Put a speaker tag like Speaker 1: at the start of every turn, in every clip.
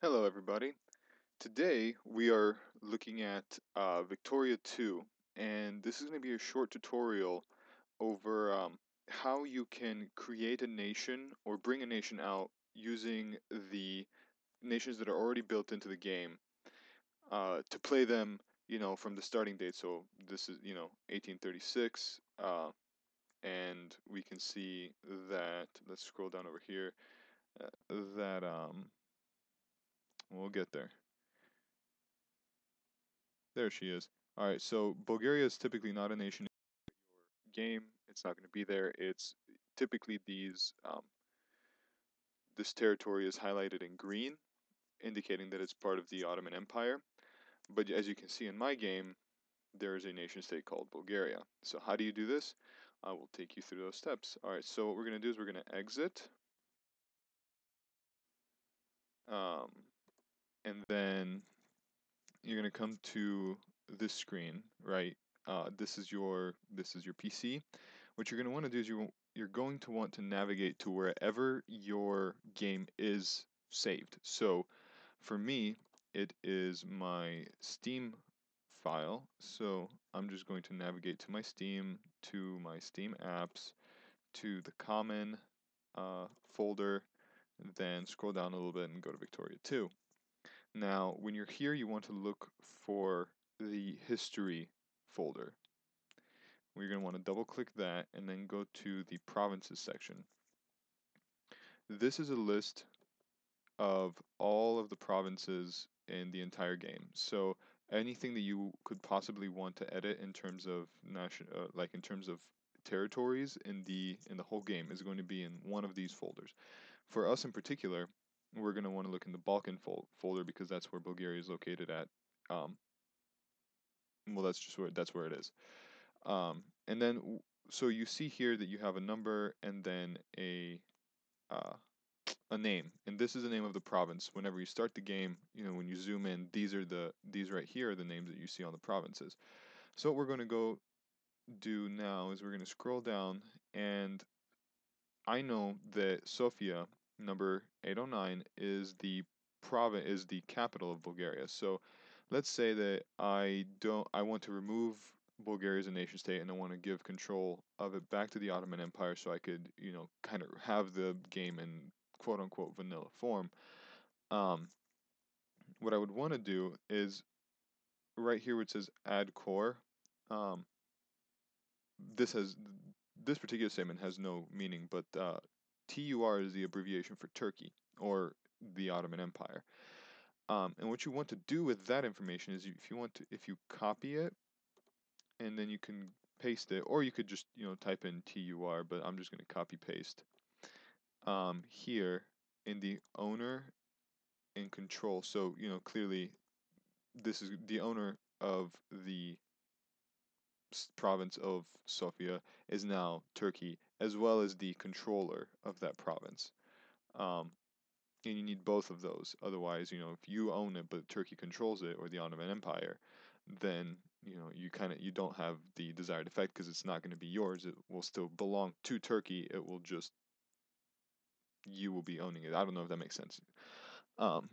Speaker 1: Hello, everybody. Today we are looking at Victoria 2, and this is going to be a short tutorial over how you can create a nation or bring a nation out using the nations that are already built into the game to play them, from the starting date. So this is, 1836, and we can see that, let's scroll down over here, that we'll get there. There she is. All right, so Bulgaria is typically not a nation in your game. It's not going to be there. It's typically this territory is highlighted in green, indicating that it's part of the Ottoman Empire. But as you can see in my game, there is a nation state called Bulgaria. So how do you do this? I will take you through those steps. All right, so what we're going to do is we're going to exit, um, and then you're going to come to this screen, right? This is your PC. What you're going to want to do is you're going to want to navigate to wherever your game is saved. So for me, it is my Steam file. So I'm just going to navigate to my Steam apps, to the common folder, then scroll down a little bit and go to Victoria 2. Now, when you're here, you want to look for the history folder. We're going to want to double click that and then go to the provinces section. This is a list of all of the provinces in the entire game. So anything that you could possibly want to edit in terms of in terms of territories in the whole game is going to be in one of these folders. For us in particular, we're going to want to look in the Balkan folder because that's where Bulgaria is located at. Well, that's where it is. And then so you see here that you have a number and then uh, a name, and this is the name of the province. Whenever you start the game, when you zoom in, these right here are the names that you see on the provinces. So what we're going to go do now is we're going to scroll down, and I know that Sofia, number 809, is the capital of Bulgaria. So let's say that I want to remove Bulgaria as a nation state and I want to give control of it back to the Ottoman Empire so I could, kind of have the game in quote unquote vanilla form. Um, what I would want to do is right here where it says add core. Um, this has this particular statement has no meaning, but TUR is the abbreviation for Turkey or the Ottoman Empire. And what you want to do with that information is if you copy it and then you can paste it, or you could just type in TUR, but I'm just going to copy paste here in the owner and control. So clearly this is the owner of the province of Sofia is now Turkey, as well as the controller of that province. Um, and you need both of those. Otherwise, if you own it but Turkey controls it, or the Ottoman Empire, then you don't have the desired effect because it's not going to be yours. It will still belong to Turkey. You will be owning it. I don't know if that makes sense. Um,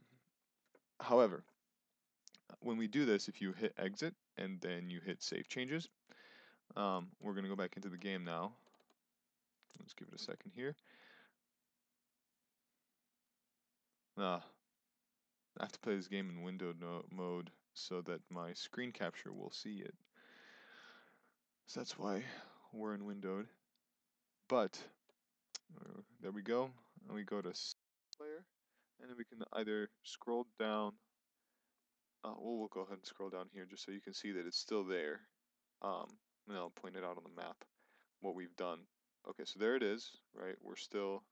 Speaker 1: However, when we do this, if you hit exit and then you hit save changes, we're going to go back into the game now. Let's give it a second here. I have to play this game in window mode so that my screen capture will see it. So that's why we're in windowed. But there we go. And we go to player, and then we can either scroll down. We'll go ahead and scroll down here just so you can see that it's still there. And I'll point it out on the map what we've done. Okay, so there it is, right? We're still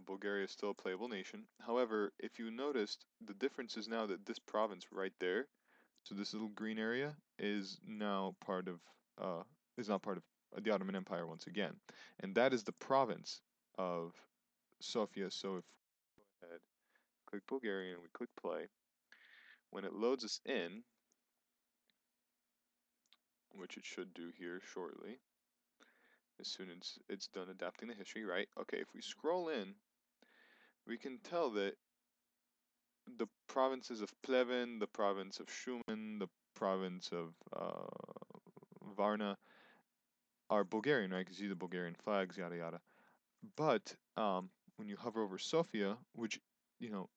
Speaker 1: Bulgaria is still a playable nation. However, if you noticed, the difference is now that this province right there, so this little green area, is now part of is not part of the Ottoman Empire once again, and that is the province of Sofia. So if we go ahead, click Bulgaria, and we click play, when it loads us in, which it should do here shortly, as soon as it's done adapting the history, right? Okay, if we scroll in, we can tell that the provinces of Pleven, the province of Shumen, the province of Varna are Bulgarian, right? Because you see the Bulgarian flags, yada yada. But when you hover over Sofia, which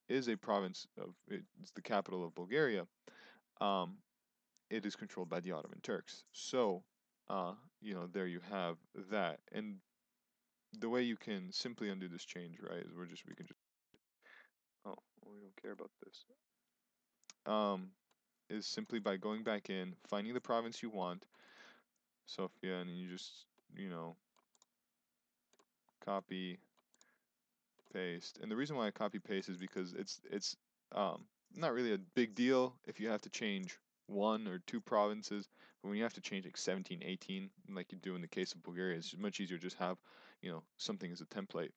Speaker 1: is a province of, it's the capital of Bulgaria, um, it is controlled by the Ottoman Turks. So there you have that. And the way you can simply undo this change, right, is we can just, oh, well, we don't care about this. Is simply by going back in, finding the province you want, Sofia, and you just, copy, paste. And the reason why I copy paste is because it's not really a big deal if you have to change one or two provinces, but when you have to change like 17, 18, like you do in the case of Bulgaria, it's much easier to just have, something as a template.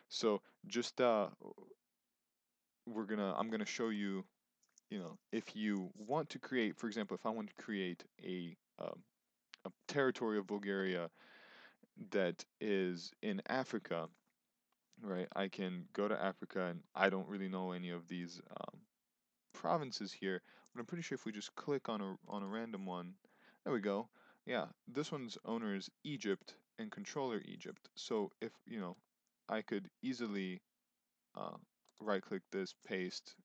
Speaker 1: So just I'm gonna show you, if you want to create, for example, if I want to create a territory of Bulgaria that is in Africa, right? I can go to Africa, and I don't really know any of these provinces here, but I'm pretty sure if we just click on a random one, there we go. Yeah, this one's owner is Egypt and controller Egypt. So if I could easily uh, right click this, paste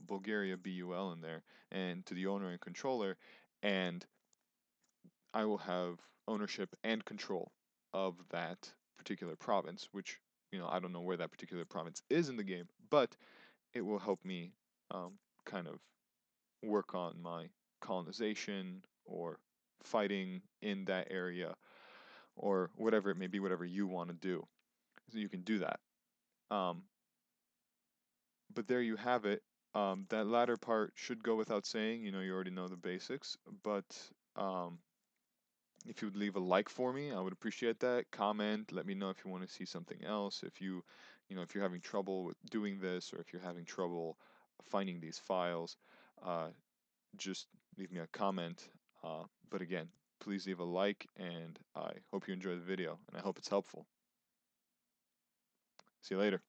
Speaker 1: Bulgaria BUL in there, and to the owner and controller, and I will have ownership and control of that particular province, which, I don't know where that particular province is in the game, but it will help me kind of work on my colonization or fighting in that area or whatever it may be, whatever you want to do. So you can do that. Um, but there you have it. That latter part should go without saying. You already know the basics, but um, if you would leave a like for me, I would appreciate that. Comment, let me know if you want to see something else. If you're having trouble with doing this, or if you're having trouble finding these files, uh, just leave me a comment. But again, please leave a like, and I hope you enjoy the video, and I hope it's helpful. See you later.